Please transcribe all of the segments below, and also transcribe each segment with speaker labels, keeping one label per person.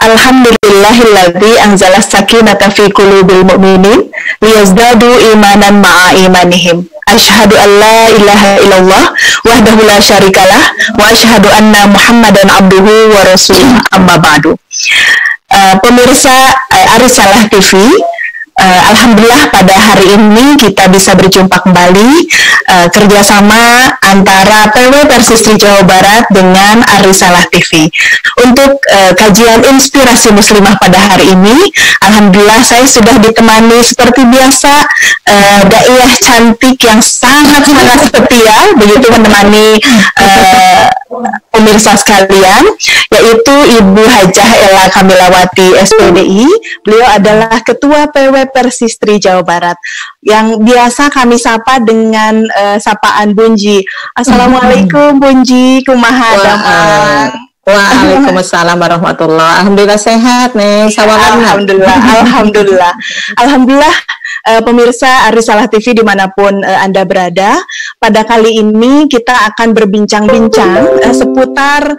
Speaker 1: Alhamdulillahilladzi anzala sakinata fi qulubil mu'minin liyazdadu imanan ma'a imanihim. Asyhadu an la ilaha illallah wahdahu la syarikalah wa asyhadu anna Muhammadan abduhu wa rasuluh, amma ba'du. Pemirsa Arisalah TV, alhamdulillah pada hari ini kita bisa berjumpa kembali kerjasama antara PW Persistri Jawa Barat dengan Arisalah TV untuk kajian inspirasi muslimah pada hari ini. Alhamdulillah saya sudah ditemani seperti biasa daiyah cantik yang sangat-sangat setia begitu menemani pemirsa sekalian, yaitu Ibu Hajah Ella Kamilawati SPDI. Beliau adalah Ketua PW Persistri Jawa Barat yang biasa kami sapa dengan sapaan Bunji. Assalamualaikum Bunji, kumaha damang.
Speaker 2: Waalaikumsalam warahmatullahi. Alhamdulillah sehat nih.
Speaker 1: Alhamdulillah. Pemirsa Arisalah TV dimanapun Anda berada, pada kali ini kita akan berbincang-bincang seputar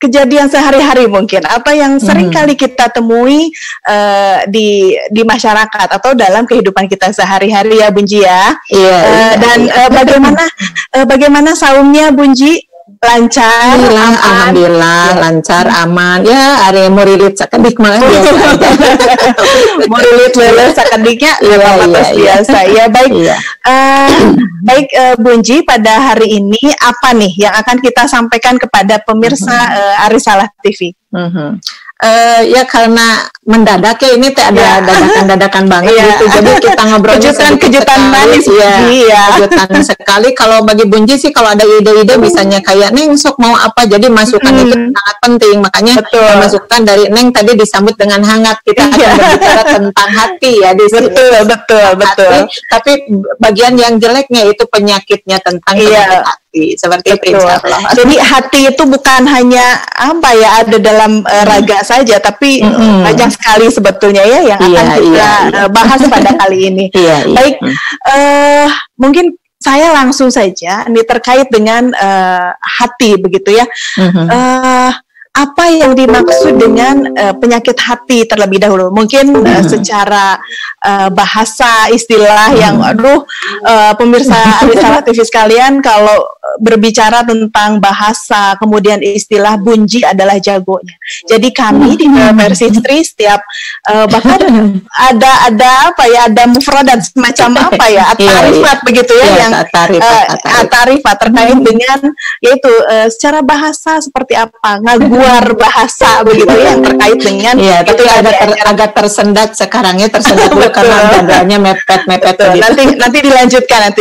Speaker 1: kejadian sehari-hari mungkin, apa yang sering kali kita temui di masyarakat atau dalam kehidupan kita sehari-hari ya Bunji ya. Dan bagaimana saumnya Bunji? Lancar, aman.
Speaker 2: Alhamdulillah, lancar, aman. Ya, ada yang murilit sakedik mah biasa aja.
Speaker 1: Murilit leles sakadiknya biasa. Ya baik. Baik Bunji, pada hari ini apa nih yang akan kita sampaikan kepada pemirsa Arisalah TV?
Speaker 2: Ya karena mendadak ya ini ada dadakan banget gitu. Jadi kita ngobrolnya
Speaker 1: kejutan manis
Speaker 2: kejutan sekali. Kalau bagi Bunji sih kalau ada ide-ide misalnya kayak Neng sok mau apa, jadi masukan itu sangat penting. Makanya masukan dari Neng tadi disambut dengan hangat. Kita akan berbicara tentang hati ya di sini.
Speaker 1: Betul.
Speaker 2: Tapi bagian yang jeleknya itu penyakitnya tentang hati. Seperti itu insyaallah.
Speaker 1: Jadi hati itu bukan hanya ada dalam raga saja, tapi banyak sekali sebetulnya ya yang akan kita bahas pada kali ini. Baik, mungkin saya langsung saja ini terkait dengan hati begitu ya. Apa yang dimaksud dengan penyakit hati terlebih dahulu? Mungkin secara bahasa istilah yang pemirsa Arisalah TV sekalian, kalau berbicara tentang bahasa kemudian istilah, Bunji adalah jagonya. Jadi kami di Persistri setiap bahkan ada mufradat semacam tarifat begitu ya, yang tarifat terkait dengan yaitu secara bahasa seperti apa, ngaguar bahasa begitu ya, yang terkait dengan
Speaker 2: tapi agak tersendat sekarangnya dulu karena dadanya mepet
Speaker 1: nanti dilanjutkan.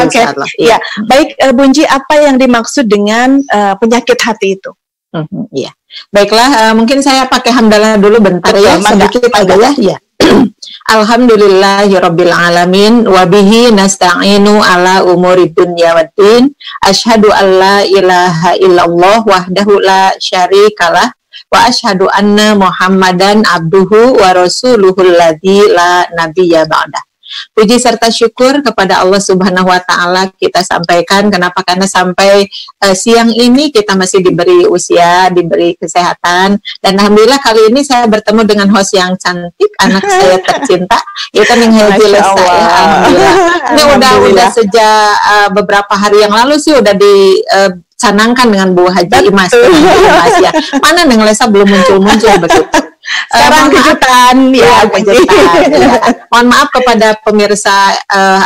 Speaker 1: Oke. Ya, baik Bunji, apa yang dimaksud dengan penyakit hati itu?
Speaker 2: Baiklah, mungkin saya pakai hamdalah dulu bentar sedikit aja ya. Alhamdulillahirabbil alamin wa bihi nasta'inu ala umuri dunya waddin. Asyhadu an la ilaha illallah wahdahu la syarikalah wa asyhadu anna Muhammadan abduhu wa rasuluhul ladzi la nabiyya ba'dah. Puji serta syukur kepada Allah Subhanahu wa Ta'ala kita sampaikan. Kenapa? Karena sampai siang ini kita masih diberi usia, diberi kesehatan, dan alhamdulillah kali ini saya bertemu dengan host yang cantik, anak saya tercinta, yaitu Neng Haji Lesa ya. Alhamdulillah. Ini udah sejak beberapa hari yang lalu sih udah dicanangkan dengan Bu Haji Imas ya. Mana Neng Lesa belum muncul begitu.
Speaker 1: Sekarang kejutan.
Speaker 2: Mohon maaf kepada pemirsa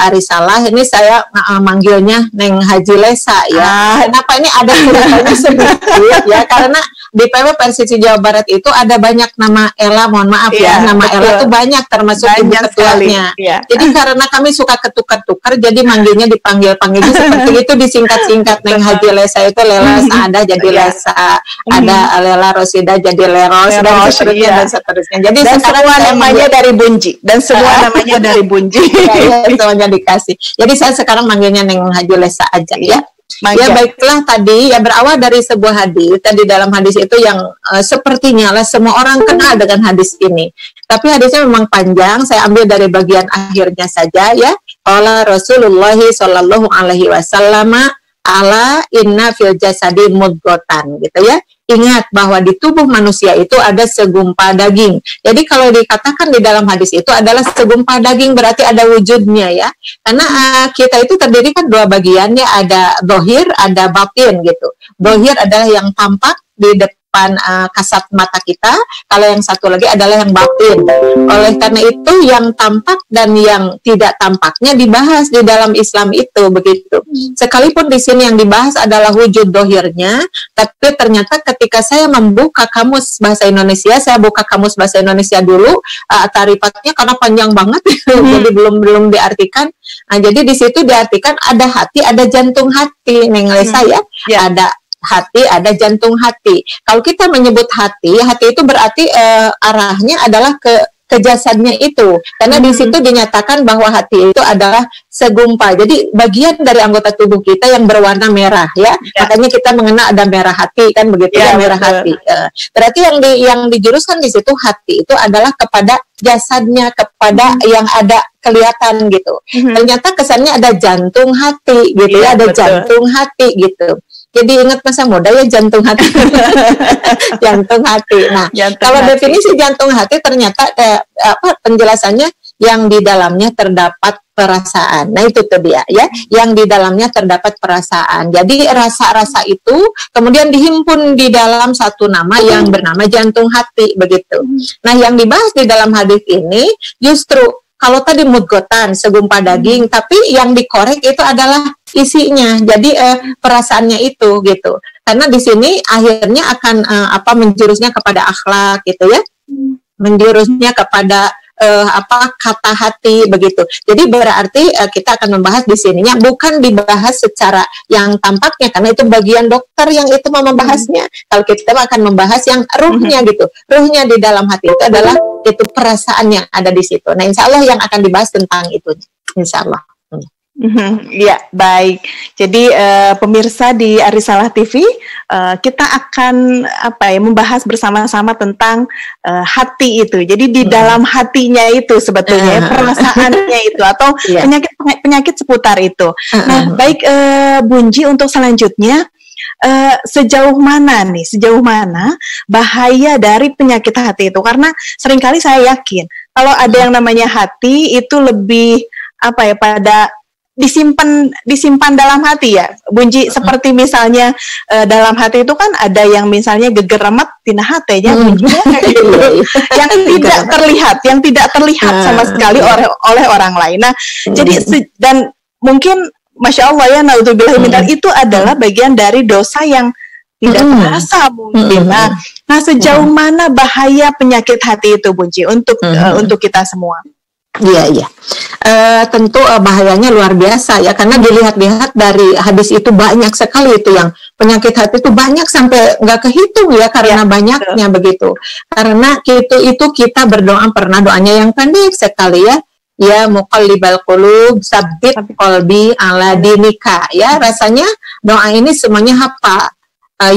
Speaker 2: Arisalah, ini saya manggilnya Neng Haji Lesa ya. Kenapa ini ada ceritanya sedikit ya, karena di PW Persistri Jawa Barat itu ada banyak nama Ella, mohon maaf nama Ella itu banyak, termasuk ibu ketuanya. Jadi karena kami suka ketukar-tukar, jadi manggilnya dipanggil-panggil seperti itu, disingkat-singkat. Neng Haji Lesa itu Lela Saada jadi Lesa, ada Lela Rosida jadi Leros, dan seterusnya. Jadi
Speaker 1: semua namanya dari Bunji,
Speaker 2: semuanya dikasih. Jadi saya sekarang manggilnya Neng Haji Lesa aja ya. Ya baiklah, tadi ya berawal dari sebuah hadis. Tadi dalam hadis itu yang sepertinya lah semua orang kenal dengan hadis ini. Tapi hadisnya memang panjang, saya ambil dari bagian akhirnya saja ya. Qala Rasulullah sallallahu alaihi wasallam ala inna fil jasadi mudghatan gitu ya. Ingat bahwa di tubuh manusia itu ada segumpal daging. Jadi kalau dikatakan di dalam hadis itu adalah segumpal daging berarti ada wujudnya ya. Karena kita itu terdiri kan dua bagian ya, ada dohir, ada batin gitu. Dohir adalah yang tampak di depan kasat mata kita, kalau yang satu lagi adalah yang batin. Oleh karena itu yang tampak dan yang tidak tampaknya dibahas di dalam Islam itu begitu. Sekalipun di sini yang dibahas adalah wujud dohirnya, tapi ternyata ketika saya membuka kamus bahasa Indonesia, saya buka kamus bahasa Indonesia dulu, tarifatnya karena panjang banget, jadi belum diartikan. Nah, jadi di situ diartikan ada hati, ada jantung hati, Neng Lesa ya, ada hati, ada jantung hati. Kalau kita menyebut hati, hati itu berarti arahnya adalah ke jasadnya itu. Karena di situ dinyatakan bahwa hati itu adalah segumpal. Jadi bagian dari anggota tubuh kita yang berwarna merah ya. Makanya kita mengenal ada merah hati kan begitu ya, merah hati. Berarti yang dijuruskan di situ hati itu adalah kepada jasadnya, kepada yang ada kelihatan gitu. Ternyata kesannya ada jantung hati gitu ya, ada jantung hati gitu. Jadi ingat masa muda ya, jantung hati. Jantung hati. Nah, kalau definisi jantung hati ternyata penjelasannya yang di dalamnya terdapat perasaan. Nah, itu tuh dia ya, yang di dalamnya terdapat perasaan. Jadi rasa-rasa itu kemudian dihimpun di dalam satu nama yang bernama jantung hati begitu. Nah, yang dibahas di dalam hadis ini justru kalau tadi mudghatan, segumpal daging, tapi yang dikorek itu adalah isinya. Jadi perasaannya itu gitu. Karena di sini akhirnya akan menjurusnya kepada akhlak gitu ya. Menjurusnya kepada kata hati begitu. Jadi berarti kita akan membahas di sininya bukan dibahas secara yang tampaknya karena itu bagian dokter yang itu mau membahasnya. Kalau kita akan membahas yang ruhnya gitu. Ruhnya di dalam hati itu adalah itu perasaan yang ada di situ. Nah, insya Allah yang akan dibahas tentang itu, insya Allah.
Speaker 1: Ya, baik. Jadi pemirsa di Arisalah TV, kita akan membahas bersama-sama tentang hati itu. Jadi di dalam hatinya itu sebetulnya perasaannya itu atau penyakit seputar itu. Nah, baik Bunji, untuk selanjutnya sejauh mana bahaya dari penyakit hati itu? Karena seringkali saya yakin kalau ada yang namanya hati itu lebih pada disimpan dalam hati ya, Bunji. Seperti misalnya dalam hati itu kan ada yang misalnya gegeremet tina hatenya Bunji, yang tidak terlihat sama sekali oleh orang lain. Nah, jadi dan mungkin Masya Allah ya, naudzubillah itu adalah bagian dari dosa yang tidak terasa mungkin. Nah, sejauh mana bahaya penyakit hati itu Bunji untuk kita semua?
Speaker 2: Iya. Tentu bahayanya luar biasa ya, karena dilihat-lihat dari hadis itu banyak sekali itu yang penyakit hati itu banyak sampai nggak kehitung ya karena banyaknya begitu. Karena itu kita berdoa pernah doanya yang pendek sekali ya. Ya muqallibal qulub tsabbit qalbi ala dinika ya, rasanya doa ini semuanya hafal.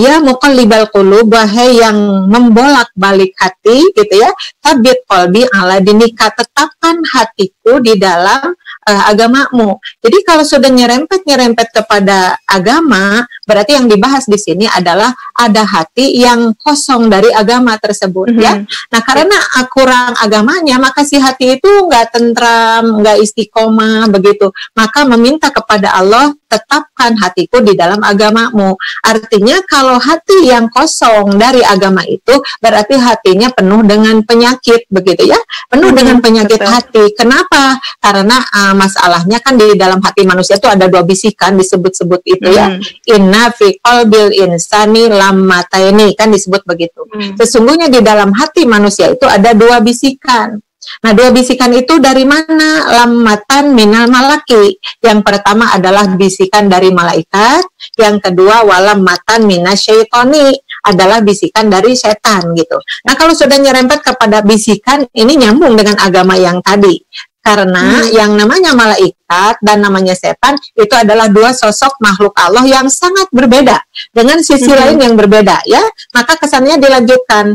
Speaker 2: Ya muqallibal qulub, wahai yang membolak-balik hati gitu ya, tsabbit qalbi ala dinika, tetapkan hatiku di dalam agamamu. Jadi kalau sudah nyerempet kepada agama, berarti yang dibahas di sini adalah ada hati yang kosong dari agama tersebut ya. Nah, karena kurang agamanya, maka si hati itu nggak tentram, nggak istiqomah begitu. Maka meminta kepada Allah, tetapkan hatiku di dalam agamamu. Artinya kalau hati yang kosong dari agama itu berarti hatinya penuh dengan penyakit begitu ya, penuh dengan penyakit hati. Kenapa? Karena masalahnya kan di dalam hati manusia itu ada dua bisikan disebut-sebut itu ya. Inna fi qalbil insani lammataini, kan disebut begitu. Sesungguhnya di dalam hati manusia itu ada dua bisikan. Nah, dua bisikan itu dari mana? Lammatan minal malaki. Yang pertama adalah bisikan dari malaikat, yang kedua walammatan minasyaitoni, adalah bisikan dari setan gitu. Nah, kalau sudah nyerempet kepada bisikan ini nyambung dengan agama yang tadi. Karena yang namanya malaikat dan namanya setan itu adalah dua sosok makhluk Allah yang sangat berbeda dengan sisi lain yang berbeda ya. Maka kesannya dilanjutkan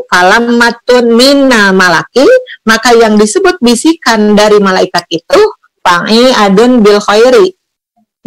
Speaker 2: falamatun minal malaki, maka yang disebut bisikan dari malaikat itu adun bil khairi.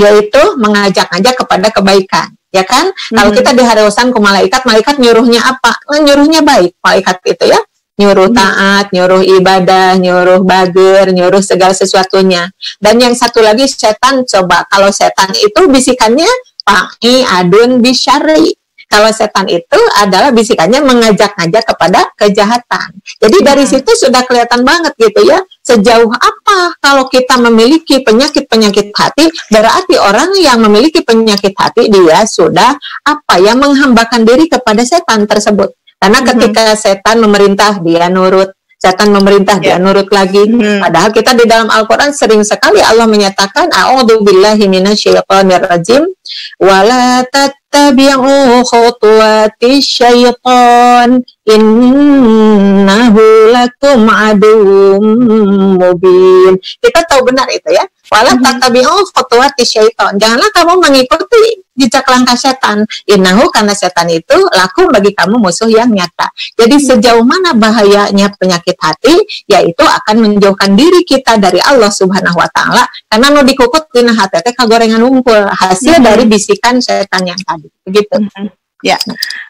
Speaker 2: yaitu mengajak-ngajak kepada kebaikan. Ya kan? Kalau kita diharuskan ke malaikat, malaikat nyuruhnya apa? Nyuruhnya baik, malaikat itu ya. Nyuruh taat, nyuruh ibadah, nyuruh bager, nyuruh segala sesuatunya. Dan yang satu lagi setan, coba kalau setan itu bisikannya pa'i adun bisyari. Kalau setan itu adalah bisikannya mengajak-ngajak kepada kejahatan. Jadi dari situ sudah kelihatan banget gitu ya, sejauh apa kalau kita memiliki penyakit-penyakit hati, berarti orang yang memiliki penyakit hati dia sudah menghambakan diri kepada setan tersebut. Karena ketika setan memerintah dia nurut, setan memerintah dia nurut lagi. Padahal kita di dalam Al-Quran sering sekali Allah menyatakan a'udzubillahi minasyaitonirrajim wala tattabi'u khutuwatis syaitan innahu lakum aduwwum mubin. Kita tahu benar itu ya. Wala tattabi'u khutuwatis syaitan. Janganlah kamu mengikuti jejak langkah setan. Innahu, karena setan itu lakum bagi kamu musuh yang nyata. Jadi sejauh mana bahayanya penyakit hati, yaitu akan menjauhkan diri kita dari Allah Subhanahu wa taala, karena nu dikukut dina hati teh kagorengan unggul, hasil dari bisikan setan yang tadi. Begitu.
Speaker 1: Ya,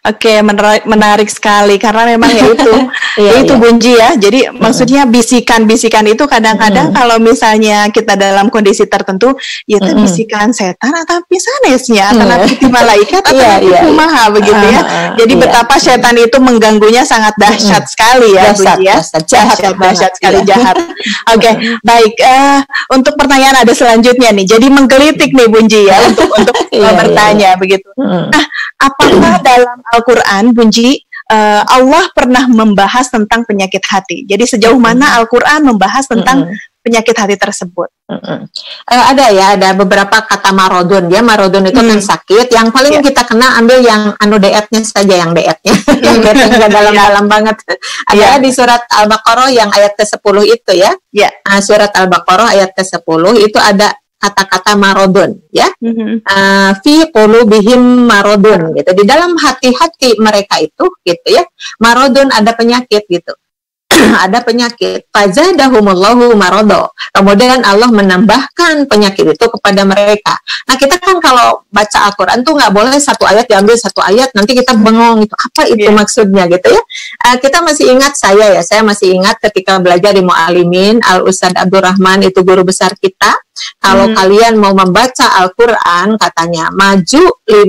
Speaker 1: oke, menarik sekali karena memang ya itu, itu Bunji ya. Jadi maksudnya bisikan-bisikan itu kadang-kadang kalau misalnya kita dalam kondisi tertentu, ya itu bisikan setan atau pisanesnya, atau nanti malaikat atau kumaha begitu ya. Jadi betapa setan itu mengganggunya sangat dahsyat sekali ya, Bunji ya. Dahsyat sekali, jahat. Oke, baik. Untuk pertanyaan ada selanjutnya nih. Jadi menggelitik nih Bunji ya untuk bertanya begitu. Nah, apakah dalam Al-Quran, Bunji, Allah pernah membahas tentang penyakit hati? Jadi sejauh mana Al-Quran membahas tentang penyakit hati tersebut?
Speaker 2: Ada beberapa kata marodun. Ya, marodun itu kan sakit. Yang paling kita kena ambil yang DF-nya saja, yang DF-nya. Yang nggak dalam-dalam banget. Ada di surat Al-Baqarah yang ayat ke-10 itu ya. Surat Al-Baqarah ayat ke-10 itu ada kata-kata marodun ya, fi qulubihim marodun gitu, di dalam hati-hati mereka itu gitu ya, marodun, ada penyakit gitu. Ada penyakit, fazadahumullahu marodo, kemudian Allah menambahkan penyakit itu kepada mereka. Nah, kita kan kalau baca Al-Quran tuh nggak boleh satu ayat diambil satu ayat, nanti kita bengong itu apa itu maksudnya gitu ya. Kita masih ingat, saya masih ingat ketika belajar di Mu'alimin, Al-Ustadz Abdurrahman itu guru besar kita. Kalau kalian mau membaca Al-Quran, katanya maju 5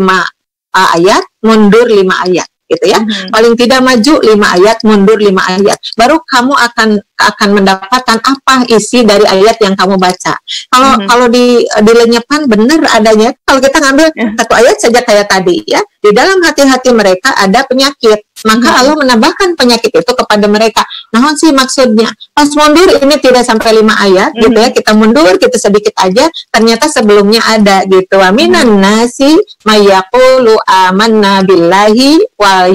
Speaker 2: ayat, mundur 5 ayat gitu ya. Paling tidak maju 5 ayat, mundur 5 ayat. Baru kamu akan mendapatkan apa isi dari ayat yang kamu baca. Kalau di lenyepan benar adanya, kalau kita ngambil satu ayat saja kayak tadi ya, di dalam hati-hati mereka ada penyakit, maka Allah menambahkan penyakit itu kepada mereka. Nah, sih maksudnya pas mundur ini tidak sampai 5 ayat gitu ya, kita mundur, kita sedikit aja, ternyata sebelumnya ada gitu. Wa minan nasi mayaqulu amanna billahi wal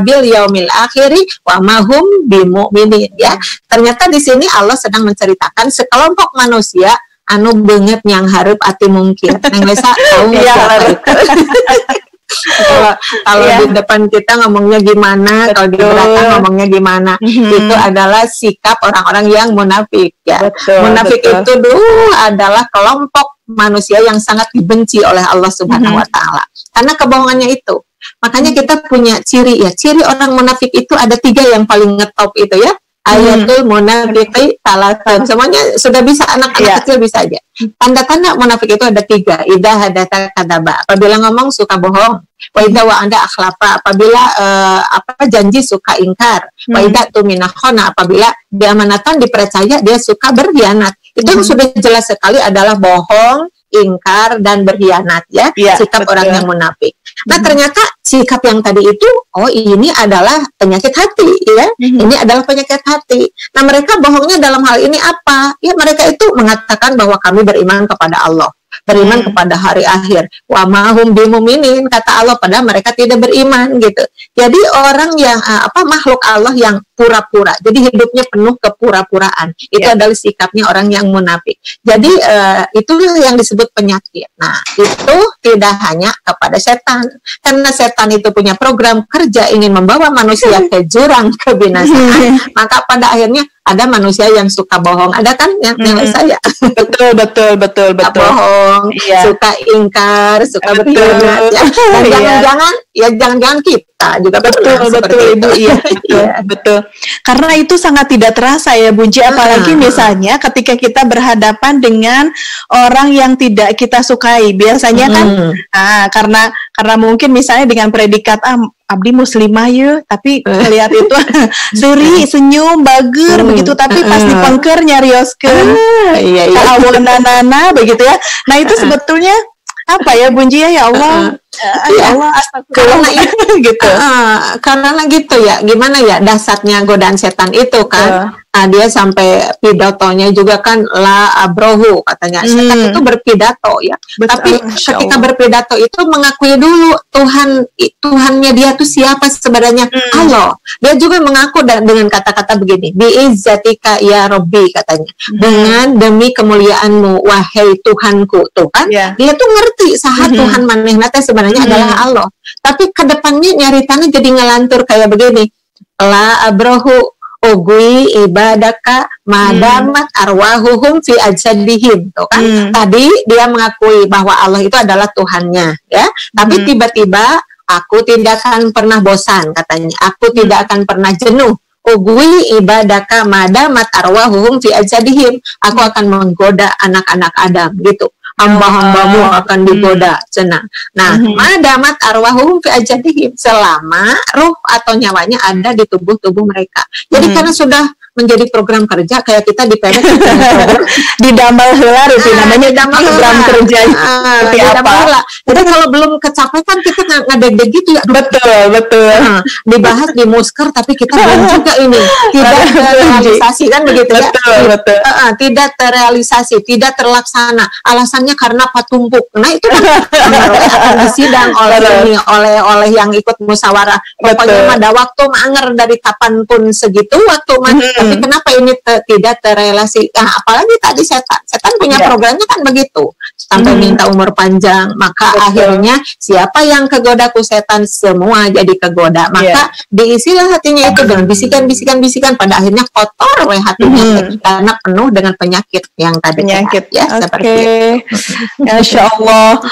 Speaker 2: bil yaumil akhiri wa mahum bimu'minin ya. Ternyata di sini Allah sedang menceritakan sekelompok manusia anu beungeut nyang hareup ati mungkin. Neng Lesa tahu kalau di depan kita ngomongnya gimana, kalau di belakang ngomongnya gimana. Itu adalah sikap orang-orang yang munafik ya. Munafik itu adalah kelompok manusia yang sangat dibenci oleh Allah Subhanahu wa taala karena kebohongannya itu. Makanya kita punya ciri ya. Ciri orang munafik itu ada 3 yang paling ngetop itu ya. Ayatul munafiqi salatun. Semuanya sudah bisa, anak-anak kecil bisa aja. Tanda-tanda munafik itu ada 3. Idza hadatsa kadzaba. Apabila ngomong suka bohong. Wa idza wa'ada akhlafa. Apabila janji suka ingkar. Wa idza tumina khana. Apabila diamanatan dipercaya dia suka berkhianat. Itu sudah jelas sekali adalah bohong, ingkar, dan berkhianat ya, sikap orang yang munafik. Nah, ternyata sikap yang tadi itu, ini adalah penyakit hati ya, ini adalah penyakit hati. Nah, mereka bohongnya dalam hal ini apa? Ya, mereka itu mengatakan bahwa kami beriman kepada Allah, beriman kepada hari akhir. Wa mahum bimu'minin, kata Allah, padahal mereka tidak beriman gitu. Jadi orang yang makhluk Allah yang pura-pura. Jadi hidupnya penuh kepura-puraan. Itu adalah sikapnya orang yang munafik. Jadi itulah yang disebut penyakit. Nah, itu tidak hanya kepada setan. Karena setan itu punya program kerja ingin membawa manusia ke jurang kebinasaan. Maka pada akhirnya ada manusia yang suka bohong, ada kan yang saya
Speaker 1: betul
Speaker 2: bohong, suka ingkar, suka berkhianat, dan jangan-jangan kita juga
Speaker 1: betul Ibu, betul. Karena itu sangat tidak terasa ya Bunji, apalagi misalnya ketika kita berhadapan dengan orang yang tidak kita sukai, biasanya kan karena mungkin misalnya dengan predikat abdi muslimah ya, tapi melihat itu seri senyum bager begitu, tapi pasti pengker nyarioskeun awanana begitu ya. Nah itu sebetulnya apa ya Bunji ya Allah, ya Allah astagfirullah gitu.
Speaker 2: Karena gitu ya, gimana ya dasarnya godaan setan itu kan. Nah, dia sampai pidatonya juga kan la abrohu katanya. Setan itu berpidato ya. Tapi ketika berpidato itu mengakui dulu Tuhannya dia tuh siapa sebenarnya, Allah. Dia juga mengaku dengan kata-kata begini, biizzatika ya Rabbi katanya. Dengan demi kemuliaanmu wahai Tuhanku, tuh kan. Dia tuh ngerti saha Tuhan manehna teh sebenarnya adalah Allah. Tapi kedepannya nyaritannya jadi ngelantur kayak begini. La abrohu ugwi ibadaka madamat arwahuhum fi ajsadihim, tuh kan. Tadi dia mengakui bahwa Allah itu adalah Tuhannya ya, tapi tiba-tiba aku tidak akan pernah bosan katanya, aku tidak akan pernah jenuh. Ugwi ibadaka madamat arwahuhum fi ajsadihim, aku akan menggoda anak-anak Adam gitu. Hamba-hambamu akan digoda, cenah. Nah, madamat arwahum fi ajadihim, selama ruh atau nyawanya ada di tubuh-tubuh mereka. Jadi karena sudah menjadi program kerja kayak kita di PNS
Speaker 1: didambal heula itu namanya program kerja seperti apa.
Speaker 2: Jadi kalau belum kecapai kan kita ngadeg-deg gitu ya.
Speaker 1: Betul.
Speaker 2: Dibahas di musker tapi kita belum juga ini tidak terrealisasi kan begitu ya.
Speaker 1: Betul.
Speaker 2: Tidak terrealisasi, tidak terlaksana. Alasannya karena patumpuk. Nah itu kan akan disidang oleh yang ikut musyawarah. Pokoknya pada waktu anger dari kapan pun segitu waktu tapi kenapa ini tidak terrelasi? Apalagi tadi setan punya programnya kan begitu, sampai minta umur panjang, maka akhirnya siapa yang kegodaku setan semua jadi kegoda, maka diisilah hatinya itu dengan bisikan-bisikan, pada akhirnya kotor hatinya karena penuh dengan penyakit yang tadi ya seperti itu.
Speaker 1: Masya Allah.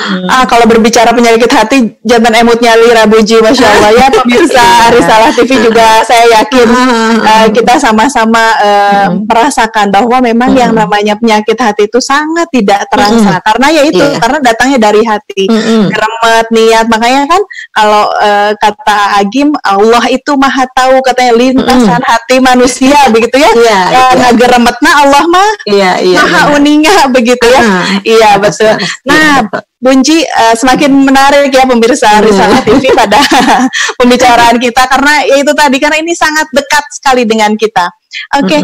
Speaker 1: Kalau berbicara penyakit hati, jangan emut nyali Rabuji, Masya Allah ya pemirsa Risalah TV juga saya yakin kita sama-sama merasakan bahwa memang yang namanya penyakit hati itu sangat tidak terasa karena ya itu karena datangnya dari hati, geremet niat. Makanya kan kalau kata Agim, Allah itu maha tahu katanya lintasan hati manusia begitu ya. Geremetna Allah mah maha uninga begitu ya. Iya betul. Nah Bunji, semakin menarik ya pemirsa Risalah TV pada pembicaraan kita karena ya itu tadi, karena ini sangat dekat sekali dengan kita. Oke,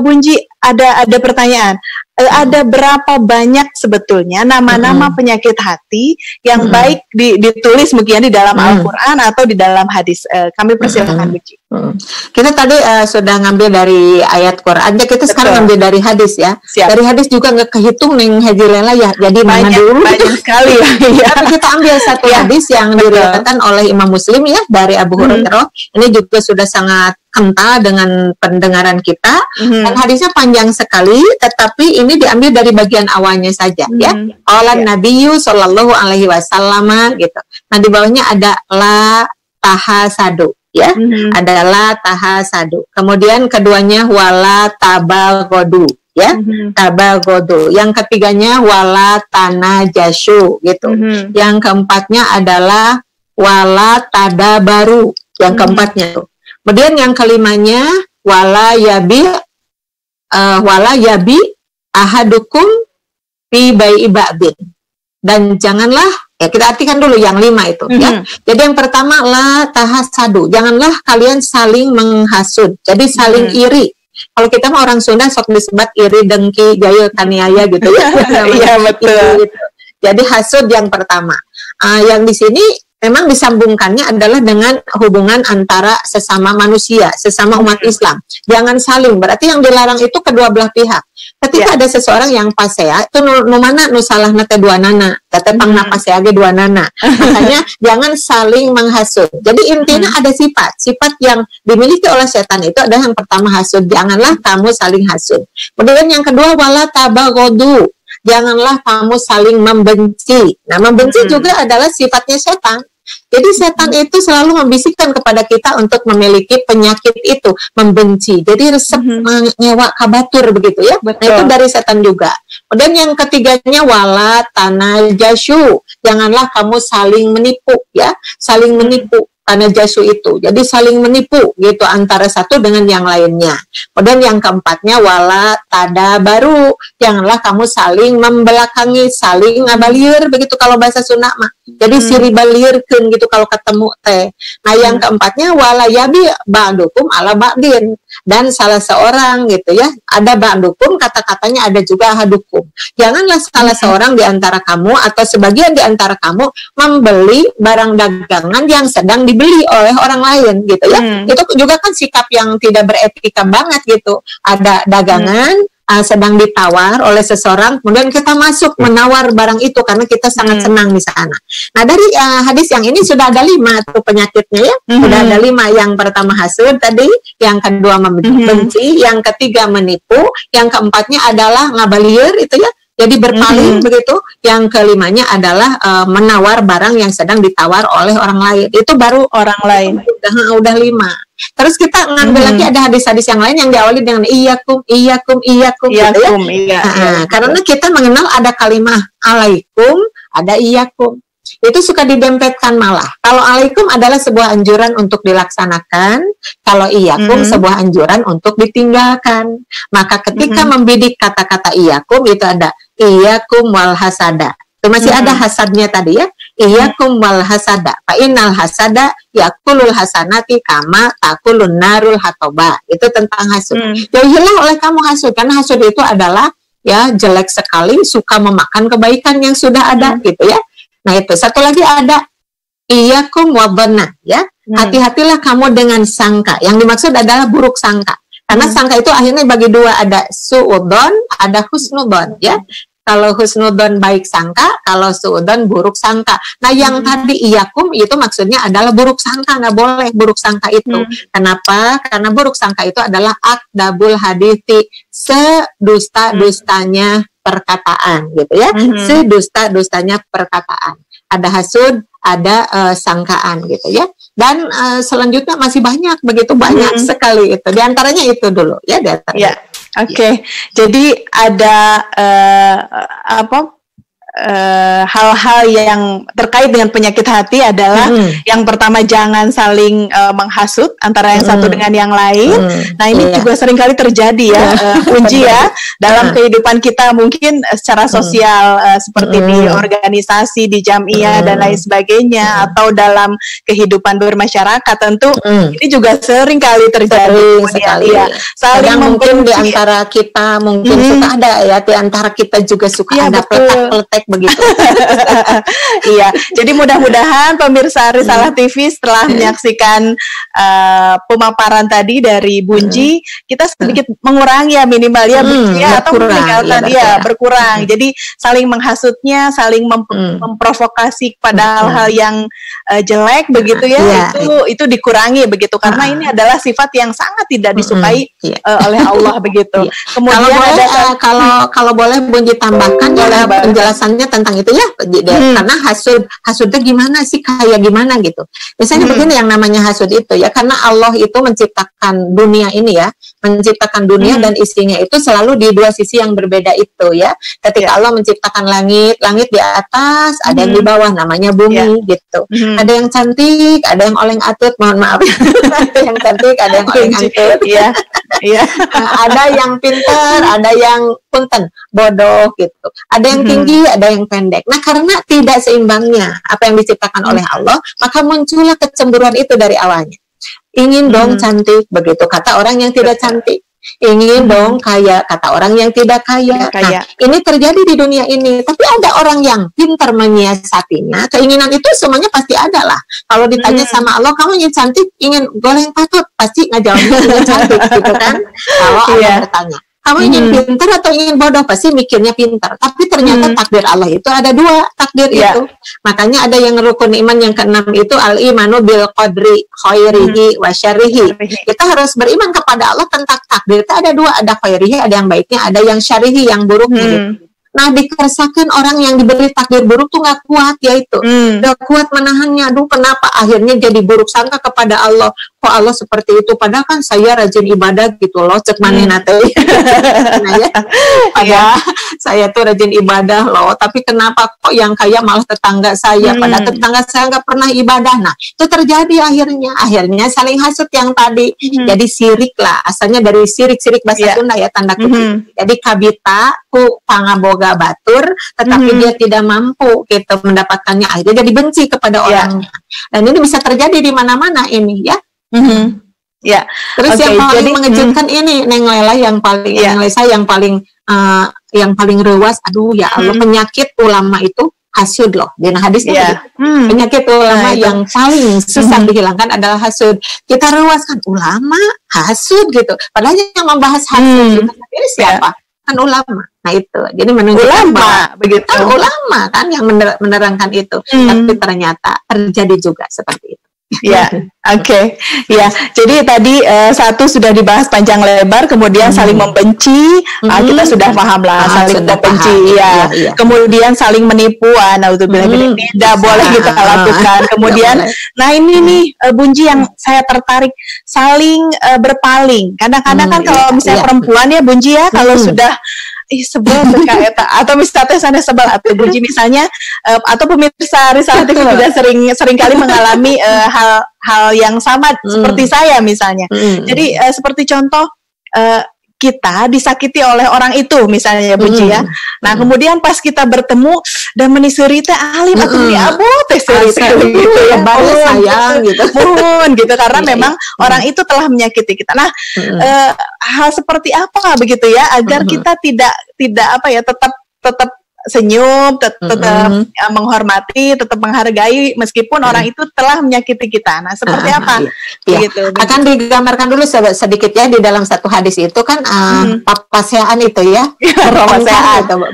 Speaker 1: Bunji, ada pertanyaan. Ada berapa banyak sebetulnya nama-nama penyakit hati yang baik ditulis mungkin di dalam Al-Quran atau di dalam hadis? Kami persilakan Bunji.
Speaker 2: Kita tadi sudah ngambil dari ayat Quran, kita sekarang ngambil dari hadis ya. Siap. Dari hadis juga nggak kehitung nih Haji Lela ya. Jadi banyak
Speaker 1: sekali ya.
Speaker 2: Tapi kita ambil satu hadis yang diriwayatkan oleh Imam Muslim ya dari Abu Hurairah. Ini juga sudah sangat kental dengan pendengaran kita dan hadisnya panjang sekali, tetapi ini diambil dari bagian awalnya saja ya. Qalan Nabiyyu sallallahu alaihi wasallam gitu. Nah di bawahnya ada la tahasadu ya. Ada la tahasadu. Kemudian keduanya wala tabagodu ya. Tabagodu. Yang ketiganya wala tanajashu gitu. Yang keempatnya adalah wala tadabaru. Yang keempatnya tuh. Kemudian yang kelimanya wala yabi ahadukum fi bai'i ba'din. Dan janganlah, ya kita artikan dulu yang 5 itu ya. Jadi yang pertama la tahasadu, janganlah kalian saling menghasut. Jadi saling iri. Kalau kita mah orang Sunda sok disebut iri, dengki, jaya, kaniaya gitu ya.
Speaker 1: Iya betul.
Speaker 2: Gitu. Jadi hasud yang pertama. Yang di sini memang disambungkannya adalah dengan hubungan antara sesama manusia, sesama umat Islam. Jangan saling, berarti yang dilarang itu kedua belah pihak. Ketika ada seseorang yang pasea, itu nu mana nu salah nate dua nana, kata tepang napas ya dua nana. Makanya jangan saling menghasut. Jadi intinya ada sifat yang dimiliki oleh setan itu adalah yang pertama hasud. Janganlah kamu saling hasud. Kemudian yang kedua wala tabaghadu. Janganlah kamu saling membenci. Nah, membenci juga adalah sifatnya setan. Jadi setan itu selalu membisikkan kepada kita untuk memiliki penyakit itu, membenci. Jadi resep nyewa kabatur begitu ya. Nah, itu dari setan juga. Dan yang ketiganya wala tanajasyu. Janganlah kamu saling menipu ya, saling menipu. Tanajasu itu. Jadi saling menipu gitu antara satu dengan yang lainnya. Kemudian yang keempatnya wala tadabaru. Janganlah kamu saling membelakangi, saling ngabalieur begitu kalau bahasa Sunda mah. Jadi siribaliurkeun gitu kalau ketemu teh. Nah, yang keempatnya wala yabi ba'dukum ala ba'din. Dan salah seorang gitu ya, ada ba'dukum kata-katanya ada juga ahadukum. Janganlah salah seorang di antara kamu atau sebagian di antara kamu membeli barang dagangan yang sedang dibeli oleh orang lain gitu ya. Itu juga kan sikap yang tidak beretika banget gitu. Ada dagangan sedang ditawar oleh seseorang, kemudian kita masuk menawar barang itu karena kita sangat senang di sana. Nah, dari hadis yang ini sudah ada 5 tuh penyakitnya ya. Sudah ada 5. Yang pertama hasud tadi, yang kedua membenci, yang ketiga menipu, yang keempatnya adalah ngabalieur itu ya. Jadi berpaling begitu. Yang kelimanya adalah menawar barang yang sedang ditawar oleh orang lain. Itu baru orang lain. Udah 5. Terus kita ngambil lagi ada hadis-hadis yang lain yang diawali dengan iyakum gitu ya. Karena kita mengenal ada kalimah alaikum, ada iyakum. Itu suka didempetkan malah. Kalau alaikum adalah sebuah anjuran untuk dilaksanakan, kalau iyakum sebuah anjuran untuk ditinggalkan. Maka ketika membidik kata-kata iyakum itu ada iyakum wal hasada. Itu masih ada hasadnya tadi ya. Iyakum wal hasada. Fa innal hasada yakulul hasanati kama takulun narul hatoba. Itu tentang hasud. Jauhilah oleh kamu hasud, karena hasud itu adalah ya jelek sekali, suka memakan kebaikan yang sudah ada gitu ya. Nah, itu satu lagi ada iyakum wabana ya. Hati-hatilah kamu dengan sangka. Yang dimaksud adalah buruk sangka. Karena sangka itu akhirnya bagi 2, ada su'udon, ada husnudon ya. Kalau husnudon baik sangka, kalau su'udon buruk sangka. Nah, yang tadi iyakum itu maksudnya adalah buruk sangka, nggak boleh buruk sangka itu. Kenapa? Karena buruk sangka itu adalah akdabul hadithi, sedusta-dustanya perkataan gitu ya. Sedusta-dustanya perkataan. Ada hasud, ada sangkaan gitu ya. Dan selanjutnya masih banyak, begitu banyak sekali itu. Di antaranya itu dulu ya. Oke. Jadi ada hal-hal yang terkait dengan penyakit hati adalah yang pertama jangan saling menghasut antara yang satu dengan yang lain. Nah, ini juga seringkali terjadi ya, Unji ya, dalam kehidupan kita mungkin secara sosial seperti di organisasi, di jamiah dan lain sebagainya, atau dalam kehidupan bermasyarakat tentu ini juga seringkali terjadi. Saling mungkin di antara kita mungkin suka ada ya, di antara kita juga suka ada peletak-peletak begitu.
Speaker 1: Iya, jadi mudah-mudahan pemirsa Risalah TV setelah menyaksikan pemaparan tadi dari Bunji, kita sedikit mengurangi ya, minimal ya Bunji ya, atau meninggalkan berkurang. Jadi saling menghasutnya, saling memprovokasi pada hal-hal yang jelek begitu ya, itu dikurangi begitu, karena ini adalah sifat yang sangat tidak disukai oleh Allah begitu. Kemudian
Speaker 2: kalau boleh Bunji tambahkan ya penjelasannya tentang itu ya, karena hasudnya gimana sih, kayak gimana gitu. Misalnya begini yang namanya hasud itu ya, karena Allah itu menciptakan dunia ini ya, menciptakan dunia dan isinya itu selalu di 2 sisi yang berbeda itu ya. Ketika Allah menciptakan langit di atas, ada yang di bawah namanya bumi gitu. Ada yang cantik, ada yang oleng atut, mohon maaf. Ada yang cantik, ada yang oleng atut. Ada yang pintar, ada yang punten, bodoh gitu. Ada yang tinggi, ada yang pendek. Nah, karena tidak seimbangnya apa yang diciptakan oleh Allah, maka muncullah kecemburuan itu dari awalnya. Ingin dong cantik, begitu kata orang yang tidak cantik. Ingin dong kaya, kata orang yang tidak kaya. Nah, ini terjadi di dunia ini. Tapi ada orang yang pintar menyiasatinya. Keinginan itu semuanya pasti ada lah. Kalau ditanya sama Allah, kamu ingin cantik, ingin goreng patut, pasti ngejawabnya ingin cantik gitu kan. Kalau Allah bertanya, Kamu ingin pintar atau ingin bodoh? Pasti mikirnya pintar. Tapi ternyata takdir Allah itu ada dua takdir itu. Makanya ada yang rukun iman yang keenam itu al-imanu bil qadri khairihi wa syarrihi. Kita harus beriman kepada Allah tentang takdir. Itu ada dua, ada khairihi, ada yang baiknya, ada yang syarrihi, yang buruknya gitu. Nah, dikeresakan orang yang diberi takdir buruk tuh nggak kuat, ya itu nggak kuat menahannya. Aduh, kenapa akhirnya jadi buruk sangka kepada Allah? Kok Allah seperti itu? Padahal kan saya rajin ibadah gitu loh, cek maneh nate. Nah, ya, padahal saya tuh rajin ibadah loh, tapi kenapa kok yang kaya malah tetangga saya? Padahal tetangga saya nggak pernah ibadah. Nah, itu terjadi akhirnya saling hasut yang tadi. Jadi sirik lah, asalnya dari sirik bahasa Sunda ya, tanda kutip. Jadi kabita ku pangaboga batur, tetapi dia tidak mampu gitu mendapatkannya, akhirnya jadi benci kepada orangnya. Dan ini bisa terjadi di mana-mana ini ya.
Speaker 1: Ya.
Speaker 2: Terus yang paling mengejutkan ini Neng Lela, yang paling yang paling rewas, aduh ya Allah, penyakit ulama itu hasud loh. Di hadisnya penyakit ulama yang paling susah dihilangkan adalah hasud. Kita rewas kan ulama hasud gitu. Padahal yang membahas hasud itu siapa? Kan ulama. Nah itu, jadi menunjukkan ulama begitu. Ulama kan yang menerangkan itu. Tapi ternyata terjadi juga seperti itu.
Speaker 1: Ya, oke. Ya, jadi tadi satu sudah dibahas panjang lebar, kemudian saling membenci, kita sudah paham lah, saling membenci, ya. Kemudian saling menipu, naudzubillah, tidak boleh kita lakukan. Kemudian, nah ini nih Bunji yang saya tertarik, saling berpaling. Kadang-kadang kan kalau misalnya perempuan ya Bunji ya, kalau sudah sebel atau misalnya sana sebel atau Bunji misalnya atau pemirsa Risalah TV juga sering kali mengalami hal yang sama seperti saya misalnya. Jadi seperti contoh kita disakiti oleh orang itu misalnya ya Bunji ya. Nah kemudian pas kita bertemu dan menisuri teh alim atau abu teh gitu ya, baru sayang gitu, gitu karena memang orang itu telah menyakiti kita. Nah hal seperti apa begitu ya agar kita tidak apa ya, tetap senyum, tetap menghormati, tetap menghargai meskipun orang itu telah menyakiti kita. Nah, seperti apa? Gitu.
Speaker 2: Akan digambarkan dulu sedikit ya di dalam satu hadis itu kan papaseaan itu ya.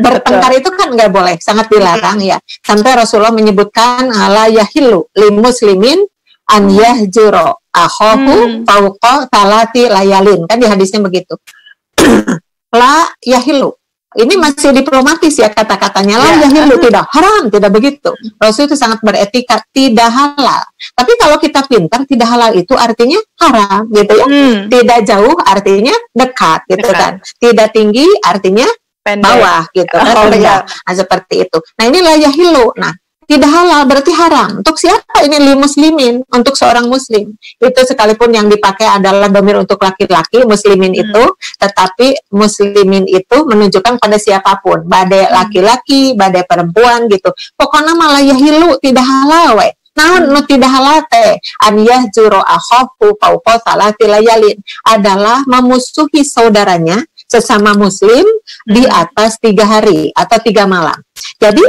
Speaker 2: Bertengkar itu kan nggak boleh, sangat dilarang ya. Sampai Rasulullah menyebutkan la yahillu lil muslimin an yahjuro akhahu fauqa talati layalin. Kan di hadisnya begitu. La yahillu. Ini masih diplomatis ya kata-katanya lah, yahillu, tidak haram, tidak begitu. Rasul itu sangat beretika, tidak halal. Tapi kalau kita pintar, tidak halal itu artinya haram, gitu ya. Tidak jauh artinya dekat, gitu kan. Tidak tinggi artinya bawah, gitu. Nah, seperti itu. Nah inilah yahillu. Nah, tidak halal berarti haram. Untuk siapa ini? Li muslimin, untuk seorang muslim. Itu sekalipun yang dipakai adalah domir untuk laki-laki, muslimin itu, tetapi muslimin itu menunjukkan pada siapapun, badai laki-laki, badai perempuan gitu. Pokoknya malah yahilu, tidak halal we. Nah, tidak halal teh an yahjuro akhahu fauqa salati layalin, adalah memusuhi saudaranya sesama muslim di atas 3 hari atau 3 malam. Jadi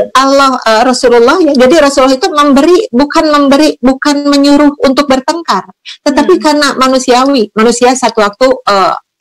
Speaker 2: Rasulullah ya, jadi Rasulullah itu bukan menyuruh untuk bertengkar, tetapi karena manusia satu waktu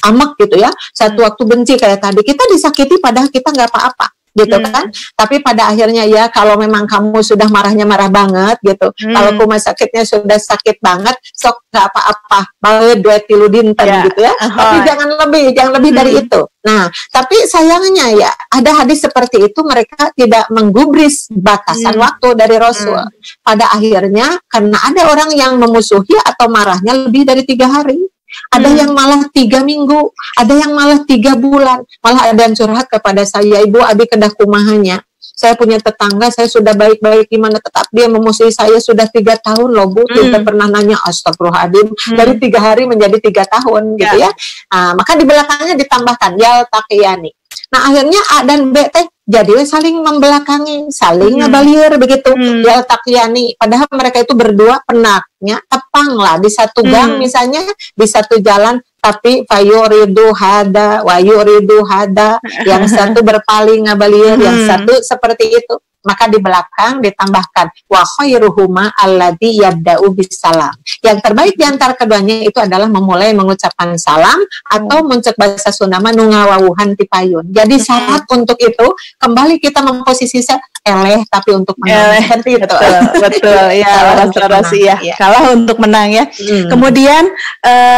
Speaker 2: amak gitu ya, satu waktu benci kayak tadi, kita disakiti padahal kita nggak apa-apa gitu kan. Tapi pada akhirnya ya, kalau memang kamu sudah marahnya marah banget gitu, kalau rumah sakitnya sudah sakit banget, sok nggak apa-apa, banget duet tilu dinten gitu ya. Tapi jangan lebih dari itu. Nah, tapi sayangnya ya, ada hadis seperti itu, mereka tidak menggubris batasan waktu dari Rasul. Pada akhirnya, karena ada orang yang memusuhi atau marahnya lebih dari 3 hari. Ada yang malah 3 minggu, ada yang malah 3 bulan, malah ada yang curhat kepada saya, Ibu, abi kedah kumahanya. Saya punya tetangga, saya sudah baik-baik gimana, tetap dia memusuhi saya sudah 3 tahun loh Bu. Kita pernah nanya, astagfirullahaladzim, dari 3 hari menjadi 3 tahun gitu ya. Nah, maka di belakangnya ditambahkan yal taqiyani. Nah akhirnya A dan B teh jadi saling membelakangi, saling ngebalier begitu. Yal taqiyani, padahal mereka itu berdua penaknya tepang lah di satu gang misalnya, di satu jalan, tapi fayuridu hada wa yuridu hada, yang satu berpaling ngabalier, yang satu seperti itu. maka di belakang ditambahkan wa khairuhuma alladzi yabda'u bisalam. Yang terbaik di antara keduanya itu adalah memulai mengucapkan salam atau muncul bahasa Sunda nu ngawawuhan ti payun. Jadi syarat untuk itu kembali kita memposisikan eleh tapi untuk menang. Seperti itu.
Speaker 1: Betul ya, laras ya. Kalah untuk menang ya. Kemudian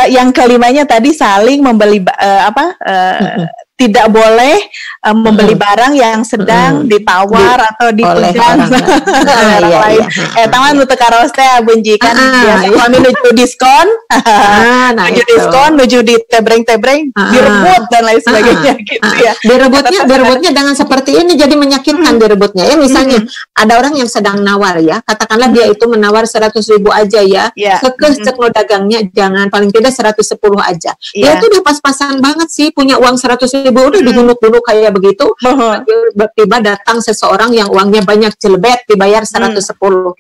Speaker 1: yang kelimanya tadi saling membeli tidak boleh membeli barang yang sedang ditawar atau dipegang orang lain. Tangan nu teu karos teh Bunji kan biasa kami nuju diskon. Nuju diskon, nuju di tebreng-tebreng, direbut dan lain sebagainya gitu ya.
Speaker 2: Direbutnya dengan seperti ini jadi menyakitkan direbutnya ya. Misalnya ada orang yang sedang nawar ya, katakanlah dia itu menawar 100.000 aja ya. Kekeh cek lo dagangnya jangan paling tidak 110 aja. Dia tuh udah pas-pasan banget sih punya uang 100.000 udah digunuk-gunuk kayak begitu. Tiba datang seseorang yang uangnya banyak jelebet dibayar 110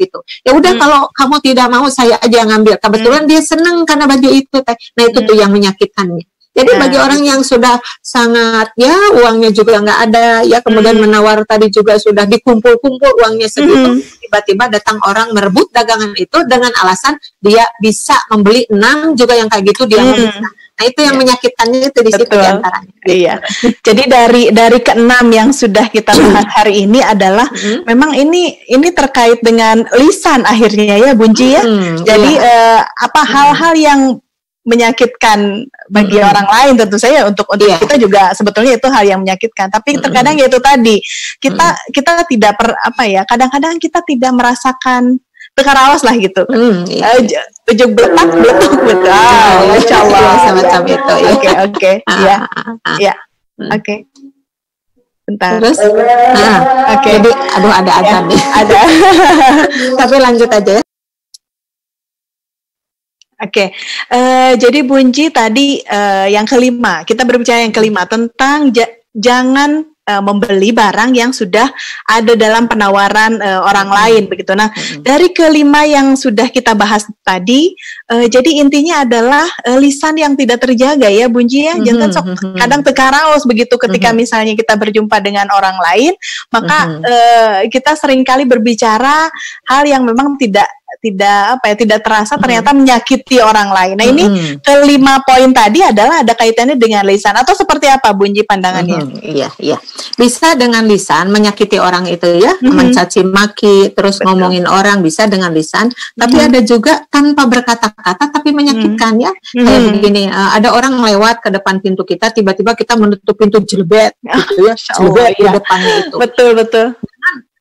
Speaker 2: gitu. Ya udah kalau kamu tidak mau saya aja yang ngambil. Kebetulan dia senang karena baju itu teh. Nah itu tuh yang menyakitkannya. Jadi bagi orang yang sudah sangat ya uangnya juga nggak ada ya kemudian menawar tadi juga sudah dikumpul-kumpul uangnya segitu tiba-tiba datang orang merebut dagangan itu dengan alasan dia bisa membeli 6 juga yang kayak gitu dia mau bisa. Nah itu yang menyakitkannya itu di situ diantaranya.
Speaker 1: Iya. Jadi dari keenam yang sudah kita bahas hari ini adalah memang ini terkait dengan lisan akhirnya ya Bunji ya. Jadi hal-hal yang menyakitkan bagi orang lain tentu saja untuk kita juga sebetulnya itu hal yang menyakitkan. Tapi terkadang yaitu tadi kita tidak kadang-kadang kita tidak merasakan tekarawas lah gitu. Ujung beletak betul. Masya Allah semacam itu. Oke. Ya. Oke. Bentar.
Speaker 2: Terus jadi ada azan nih. Ada. Tapi lanjut aja ya.
Speaker 1: Oke, jadi Bunji tadi yang kelima, kita berbicara yang kelima tentang jangan membeli barang yang sudah ada dalam penawaran orang lain begitu. Nah, dari kelima yang sudah kita bahas tadi, jadi intinya adalah lisan yang tidak terjaga ya Bunji ya. Jangan kadang tekaraos begitu ketika misalnya kita berjumpa dengan orang lain, maka kita seringkali berbicara hal yang memang tidak terasa ternyata menyakiti orang lain. Nah ini kelima poin tadi adalah ada kaitannya dengan lisan atau seperti apa Bunji pandangannya?
Speaker 2: Iya. Bisa dengan lisan menyakiti orang itu ya, mencaci maki, terus ngomongin orang bisa dengan lisan. Tapi ada juga tanpa berkata-kata tapi menyakitkan ya. Kayak begini, ada orang lewat ke depan pintu kita, tiba-tiba kita menutup pintu jelebet, gitu ya, jelebet di depannya itu.
Speaker 1: Betul.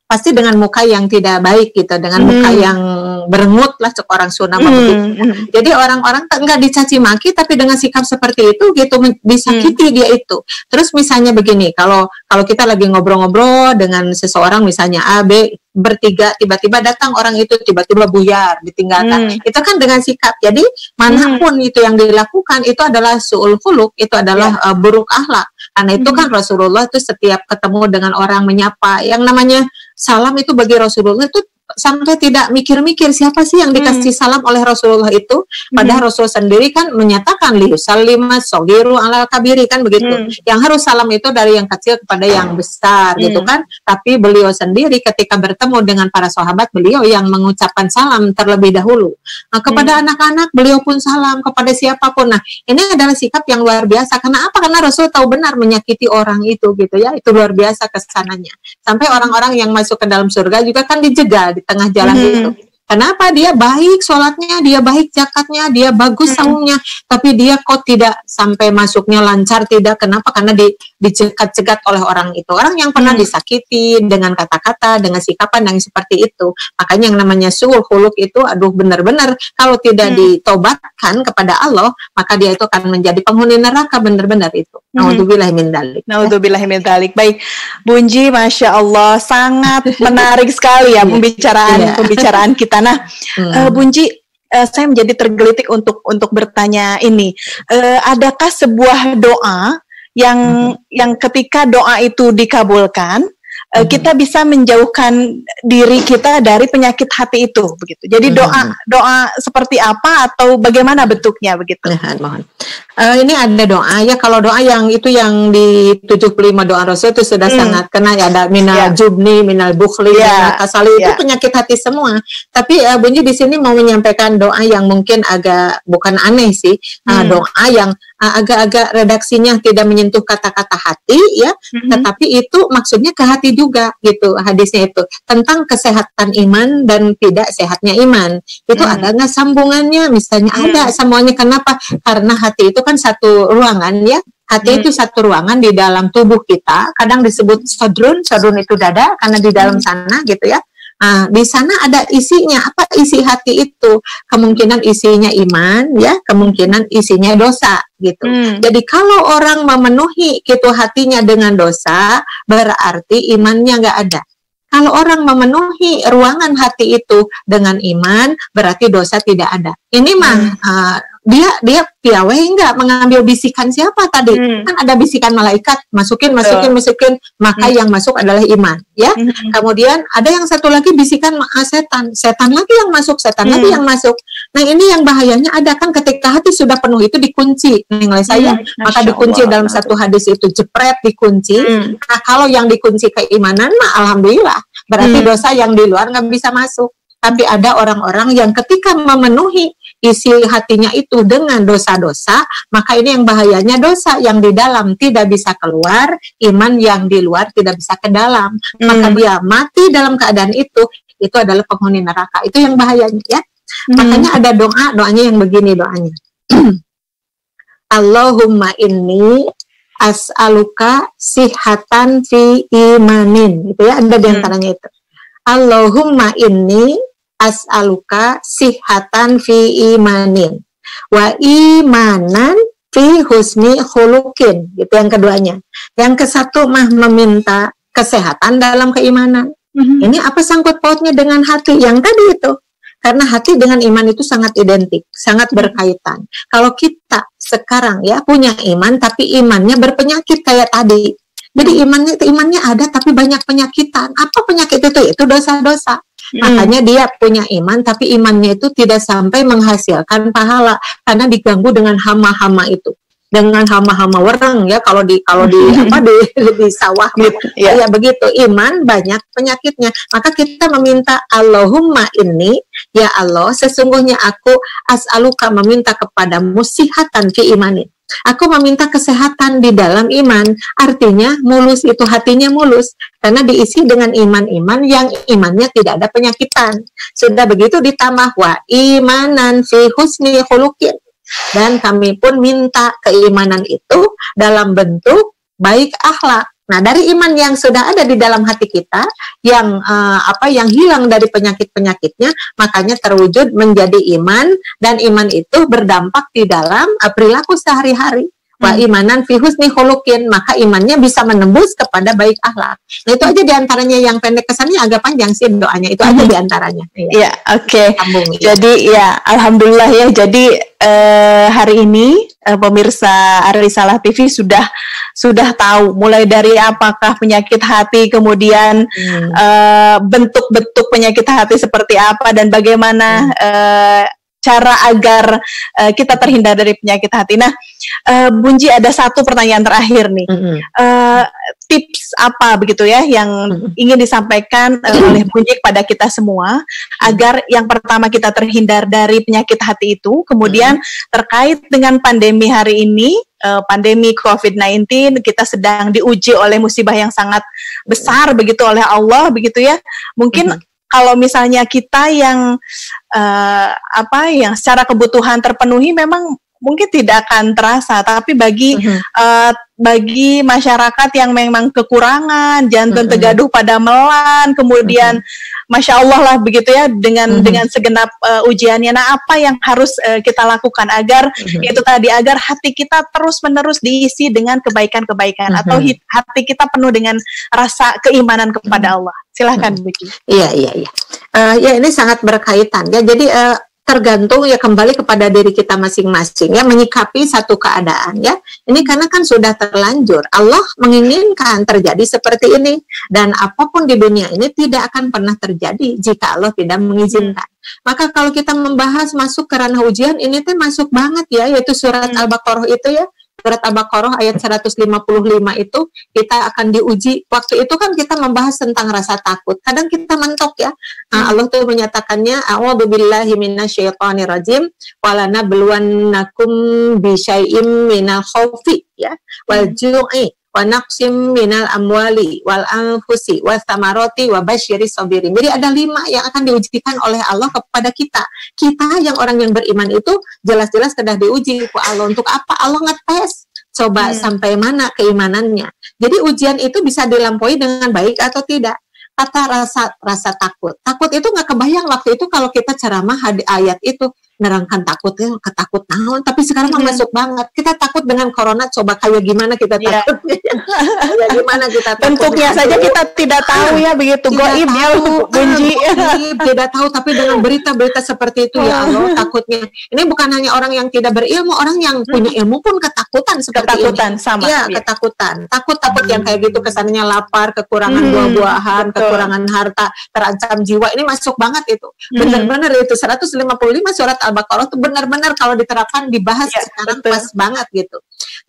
Speaker 2: Pasti dengan muka yang tidak baik gitu, dengan muka yang berengut lah cek orang Sunda begitu. Jadi orang-orang enggak dicaci maki tapi dengan sikap seperti itu gitu disakiti dia itu. Terus misalnya begini, kalau kita lagi ngobrol-ngobrol dengan seseorang misalnya A, B bertiga, tiba-tiba datang orang itu tiba-tiba buyar ditinggalkan. Itu kan dengan sikap. Jadi manapun itu yang dilakukan itu adalah su'ul khuluq, itu adalah buruk akhlak. Karena itu kan Rasulullah itu setiap ketemu dengan orang menyapa, yang namanya salam itu bagi Rasulullah itu sampai tidak mikir-mikir siapa sih yang dikasih salam oleh Rasulullah itu. Padahal Rasul sendiri kan menyatakan liyusallima shogiru alal kabiri kan begitu. Yang harus salam itu dari yang kecil kepada yang besar gitu kan. Tapi beliau sendiri ketika bertemu dengan para sahabat beliau yang mengucapkan salam terlebih dahulu. Nah, kepada anak-anak beliau pun salam, kepada siapapun. Nah ini adalah sikap yang luar biasa. Karena apa? Karena Rasul tahu benar menyakiti orang itu gitu ya. Itu luar biasa kesananya. Sampai orang-orang yang masuk ke dalam surga juga kan dijegal di tengah jalan itu. Kenapa? Dia baik sholatnya, dia baik zakatnya, dia bagus saumnya, tapi dia kok tidak sampai masuknya lancar, tidak. Kenapa? Karena dicegat-cegat oleh orang itu. Orang yang pernah disakiti dengan kata-kata, dengan sikapan yang seperti itu. Makanya yang namanya su'ul khuluq itu, aduh benar-benar kalau tidak ditobatkan kepada Allah, maka dia itu akan menjadi penghuni neraka benar-benar itu. Naudzubillahi min dzalik.
Speaker 1: Naudzubillahi min dzalik. Baik, Bunji, Masya Allah, sangat menarik sekali ya pembicaraan kita. Nah, Bunji, saya menjadi tergelitik untuk bertanya ini. Adakah sebuah doa yang ketika doa itu dikabulkan, kita bisa menjauhkan diri kita dari penyakit hati itu begitu. Jadi doa seperti apa atau bagaimana bentuknya begitu?
Speaker 2: Mohon. Ini ada doa ya, kalau doa yang itu yang di 75 doa Rasul itu sudah sangat kena ya, ada minal jubni, minal bukhli, minal kasali, itu penyakit hati semua. Tapi Bunyi di sini mau menyampaikan doa yang mungkin agak bukan aneh sih, doa yang agak-agak redaksinya tidak menyentuh kata-kata hati ya, tetapi itu maksudnya ke hati juga gitu. Hadisnya itu tentang kesehatan iman dan tidak sehatnya iman. Itu ada nggak sambungannya? Misalnya ada semuanya. Kenapa? Karena hati itu kan satu ruangan ya. Hati itu satu ruangan di dalam tubuh kita. Kadang disebut sodrun itu dada karena di dalam sana gitu ya. Nah, di sana ada isinya. Apa isi hati itu? Kemungkinan isinya iman, ya, kemungkinan isinya dosa, gitu. Jadi kalau orang memenuhi gitu hatinya dengan dosa, berarti imannya nggak ada. Kalau orang memenuhi ruangan hati itu dengan iman, berarti dosa tidak ada. Ini mah dia piawai enggak mengambil bisikan siapa tadi? Kan ada bisikan malaikat, masukin, maka yang masuk adalah iman, ya. Kemudian ada yang satu lagi bisikan setan lagi yang masuk, lagi yang masuk. Nah, ini yang bahayanya ada kan ketika hati sudah penuh itu dikunci, nilai saya, maka dikunci dalam satu hadis itu jepret dikunci. Nah, kalau yang dikunci keimanan mah alhamdulillah, berarti dosa yang di luar nggak bisa masuk. Tapi ada orang-orang yang ketika memenuhi isi hatinya itu dengan dosa-dosa, maka ini yang bahayanya, dosa yang di dalam tidak bisa keluar, iman yang di luar tidak bisa ke dalam. Maka dia mati dalam keadaan itu adalah penghuni neraka. Itu yang bahayanya ya. Makanya ada doanya yang begini doanya. Allahumma inni as'aluka sihatan fi imanin. Gitu ya, ada di antaranya itu. Allahumma inni as'aluka sihatan fi imanin wa imanan fi husni khuluqin. Gitu yang keduanya. Yang kesatu mah meminta kesehatan dalam keimanan. Ini apa sangkut pautnya dengan hati yang tadi itu? Karena hati dengan iman itu sangat identik, sangat berkaitan. Kalau kita sekarang ya punya iman tapi imannya berpenyakit kayak tadi. Jadi imannya ada tapi banyak penyakitan. Apa penyakit itu? Itu dosa-dosa. Makanya dia punya iman tapi imannya itu tidak sampai menghasilkan pahala karena diganggu dengan hama-hama itu. Dengan hama-hama wereng ya, kalau di sawah ya begitu, iman banyak penyakitnya. Maka kita meminta Allahumma inni, ya Allah sesungguhnya aku as'aluka meminta kepadamu sihatan fi imanin. Aku meminta kesehatan di dalam iman, artinya mulus itu hatinya mulus karena diisi dengan iman-iman yang imannya tidak ada penyakitan. Sudah begitu ditambah wa imanan fi husni khuluqin. Dan kami pun minta keimanan itu dalam bentuk baik akhlak. Nah, dari iman yang sudah ada di dalam hati kita, yang yang hilang dari penyakit-penyakitnya, makanya terwujud menjadi iman, dan iman itu berdampak di dalam perilaku sehari-hari. Wa imanan fi husni khuluqin, maka imannya bisa menembus kepada baik akhlak. Nah, itu aja diantaranya, yang pendek kesannya agak panjang sih doanya, itu aja diantaranya.
Speaker 1: Iya, oke. Jadi ya, alhamdulillah ya. Jadi hari ini pemirsa Ar-Risalah TV sudah tahu mulai dari apakah penyakit hati, kemudian bentuk-bentuk penyakit hati seperti apa, dan bagaimana cara agar kita terhindar dari penyakit hati. Nah, Bunji, ada satu pertanyaan terakhir nih. Tips apa begitu ya yang ingin disampaikan oleh Bunji kepada kita semua agar yang pertama kita terhindar dari penyakit hati itu, kemudian terkait dengan pandemi hari ini, pandemi COVID-19, kita sedang diuji oleh musibah yang sangat besar begitu oleh Allah begitu ya. Mungkin kalau misalnya kita yang yang secara kebutuhan terpenuhi memang mungkin tidak akan terasa, tapi bagi masyarakat yang memang kekurangan, jantung tergaduh pada melan, kemudian Masya Allah lah begitu ya dengan segenap ujiannya. Nah, apa yang harus kita lakukan agar itu tadi, agar hati kita terus-menerus diisi dengan kebaikan-kebaikan, atau hati kita penuh dengan rasa keimanan kepada Allah? Silahkan, Buki.
Speaker 2: Iya. Ya, ini sangat berkaitan ya. Jadi tergantung ya kembali kepada diri kita masing-masing ya, menyikapi satu keadaan ya. Ini karena kan sudah terlanjur, Allah menginginkan terjadi seperti ini, dan apapun di dunia ini tidak akan pernah terjadi jika Allah tidak mengizinkan. Maka kalau kita membahas masuk ke ranah ujian, ini tuh masuk banget ya, yaitu surat Al-Baqarah itu ya. Surat Al-Baqarah ayat 155 itu kita akan diuji. Waktu itu kan kita membahas tentang rasa takut. Kadang kita mentok ya. Allah tuh menyatakannya, a'udzubillahi minasyaitonirrajim walanabluwannakum bisyai'im minal khaufi ya wal ju'i wa naqsim minal amwali wal anfusi was samarati wa basyiris sabirin. Jadi ada 5 yang akan diujikan oleh Allah kepada kita. Kita yang orang yang beriman itu jelas-jelas sudah diuji ku Allah. Untuk apa? Allah ngetes. Coba sampai mana keimanannya. Jadi ujian itu bisa dilampaui dengan baik atau tidak. Kata rasa takut. Takut itu nggak kebayang waktu itu kalau kita ceramah ayat itu nerangkan takutnya, ketakut naon, tapi sekarang masuk banget. Kita takut dengan corona, coba kayak gimana kita takutnya. Ya gimana kita takut.
Speaker 1: Bentuknya saja kita tidak tahu ya, begitu goib ya Bunji.
Speaker 2: Tidak tahu, tapi dengan berita-berita seperti itu ya Allah takutnya. Ini bukan hanya orang yang tidak berilmu, orang yang punya ilmu pun ketakutan seperti
Speaker 1: ketakutan, ini. Sama.
Speaker 2: Ya, ketakutan. Takut yang kayak gitu, kesannya lapar, kekurangan buah-buahan, kekurangan harta, terancam jiwa. Ini masuk banget itu. Benar-benar itu 155 surat Al-Baqarah itu benar-benar kalau diterapkan dibahas ya, sekarang betul. Pas banget gitu.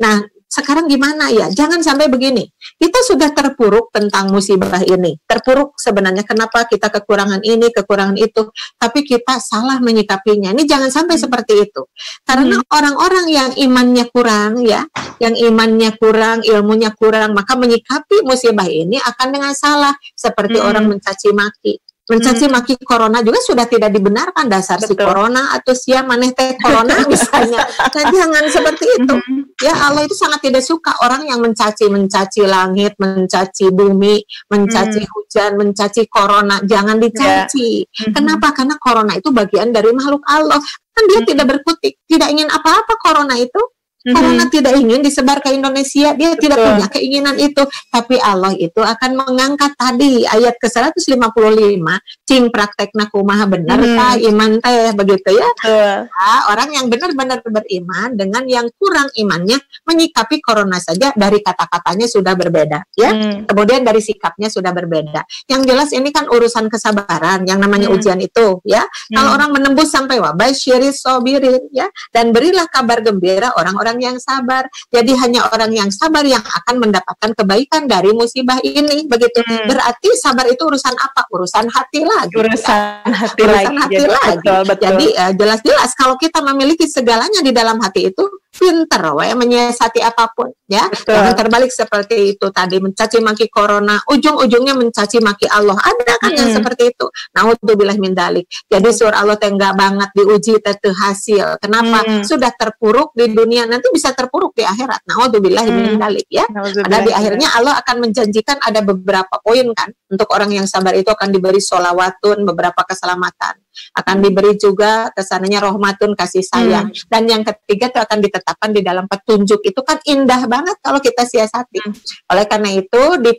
Speaker 2: Nah, sekarang gimana ya? Jangan sampai begini. Kita sudah terpuruk tentang musibah ini. Terpuruk sebenarnya kenapa kita kekurangan ini, kekurangan itu, tapi kita salah menyikapinya. Ini jangan sampai seperti itu. Karena orang-orang yang imannya kurang ya, yang imannya kurang, ilmunya kurang, maka menyikapi musibah ini akan dengan salah, seperti orang mencaci maki. Mencaci maki corona juga sudah tidak dibenarkan, dasar si corona atau siapa maneh teh corona misalnya. Nah, jangan seperti itu. Ya Allah itu sangat tidak suka orang yang mencaci langit, mencaci bumi, mencaci hujan, mencaci corona. Jangan dicaci. Kenapa? Karena corona itu bagian dari makhluk Allah. Kan dia tidak berkutik, tidak ingin apa-apa corona itu. Corona tidak ingin disebar ke Indonesia, dia tidak punya keinginan itu, tapi Allah itu akan mengangkat tadi ayat ke 155, cing praktekna kumaha benar iman teh begitu ya. Nah, orang yang benar-benar beriman dengan yang kurang imannya menyikapi corona saja dari kata-katanya sudah berbeda ya. Kemudian dari sikapnya sudah berbeda. Yang jelas ini kan urusan kesabaran yang namanya ujian itu ya. Kalau orang menembus sampai wabasyiris sabirin ya, dan berilah kabar gembira orang-orang yang sabar. Jadi hanya orang yang sabar yang akan mendapatkan kebaikan dari musibah ini begitu. Berarti sabar itu urusan apa? Urusan hati lagi.
Speaker 1: Urusan hati
Speaker 2: lagi.
Speaker 1: Betul.
Speaker 2: Jadi jelas-jelas kalau kita memiliki segalanya di dalam hati itu, pinter menyiasati apapun ya. Jangan terbalik seperti itu tadi, mencaci maki corona, ujung-ujungnya mencaci maki Allah. Ada kan yang seperti itu. Naudzubillah min dzalik. Jadi surah Allah tengah banget diuji teu hasil. Kenapa? Sudah terpuruk di dunia, nanti bisa terpuruk di akhirat. Naudzubillah min dzalik ya. Padahal di akhirnya Allah akan menjanjikan ada beberapa poin kan. Untuk orang yang sabar itu akan diberi sholawatun, beberapa keselamatan. Akan diberi juga kesananya rahmatun, kasih sayang. Dan yang ketiga itu akan ditetapkan di dalam petunjuk. Itu kan indah banget kalau kita siasati. Oleh karena itu di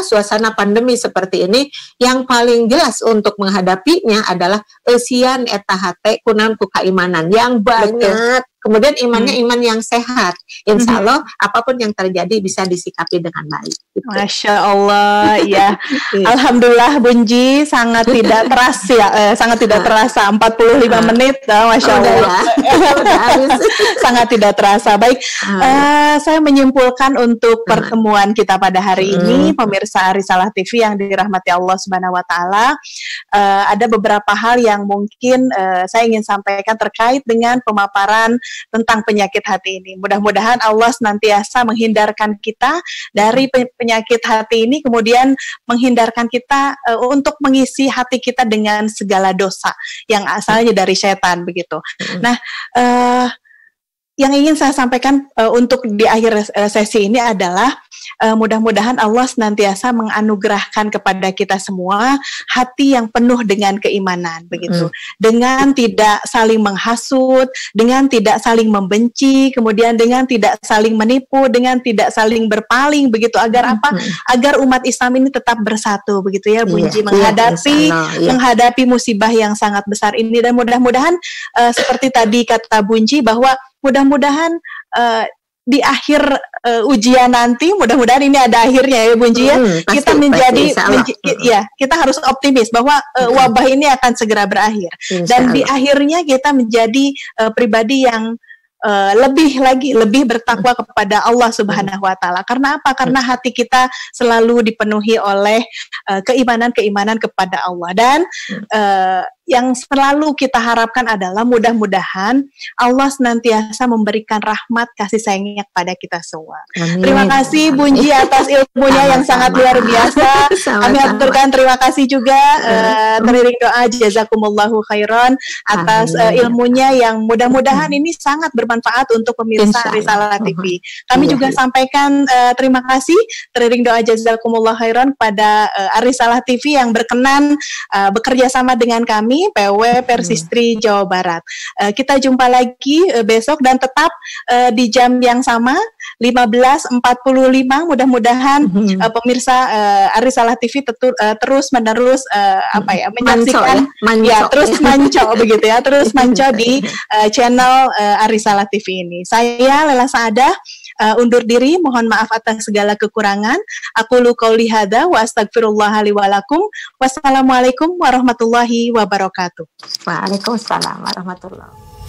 Speaker 2: suasana pandemi seperti ini, yang paling jelas untuk menghadapinya adalah eusian eta hate kunaon ku keimanan yang banyak. Kemudian imannya iman yang sehat. Insya Allah apapun yang terjadi bisa disikapi dengan baik. Gitu.
Speaker 1: Masya Allah, ya. Alhamdulillah Bunji sangat tidak terasa ya, sangat tidak terasa 45 menit, Masya Allah. Sangat tidak terasa. Baik, saya menyimpulkan untuk pertemuan kita pada hari ini, pemirsa Risalah TV yang dirahmati Allah Subhanahu Wa Taala, ada beberapa hal yang mungkin saya ingin sampaikan terkait dengan pemaparan tentang penyakit hati ini. Mudah-mudahan Allah senantiasa menghindarkan kita dari penyakit hati ini, kemudian menghindarkan kita untuk mengisi hati kita dengan segala dosa yang asalnya dari setan begitu. Nah, yang ingin saya sampaikan untuk di akhir sesi ini adalah mudah-mudahan Allah senantiasa menganugerahkan kepada kita semua hati yang penuh dengan keimanan, begitu. Dengan tidak saling menghasut, dengan tidak saling membenci, kemudian dengan tidak saling menipu, dengan tidak saling berpaling, begitu. Agar apa? Agar umat Islam ini tetap bersatu, begitu ya, Bunji, menghadapi musibah yang sangat besar ini. Dan mudah-mudahan seperti tadi kata Bunji bahwa mudah-mudahan di akhir ujian nanti, mudah-mudahan ini ada akhirnya ya Bunji ya. Kita kita harus optimis bahwa wabah ini akan segera berakhir. Dan di akhirnya kita menjadi pribadi yang lebih bertakwa kepada Allah Subhanahu wa taala. Karena apa? Karena hati kita selalu dipenuhi oleh keimanan kepada Allah. Dan yang selalu kita harapkan adalah mudah-mudahan Allah senantiasa memberikan rahmat kasih sayangnya kepada kita semua. Amin. Terima kasih Bunji atas ilmunya yang sangat luar biasa. Kami aturkan terima kasih juga teriring doa jazakumullahu khairan atas ilmunya yang mudah-mudahan ini sangat bermanfaat untuk pemirsa Risalah TV. Kami juga sampaikan terima kasih teriring doa jazakumullahu khairan pada Risalah TV yang berkenan bekerja sama dengan kami PW Persistri Jawa Barat. Kita jumpa lagi besok dan tetap di jam yang sama 15.45. Mudah-mudahan pemirsa Risalah TV terus menerus menyaksikan terus manco begitu ya, terus manco di channel Risalah TV ini. Saya Lela Saadah undur diri, mohon maaf atas segala kekurangan. Aqulu qouli hadza wa astaghfirullah li wa lakum. Wassalamualaikum warahmatullahi wabarakatuh.
Speaker 2: Waalaikumsalam warahmatullahi wabarakatuh.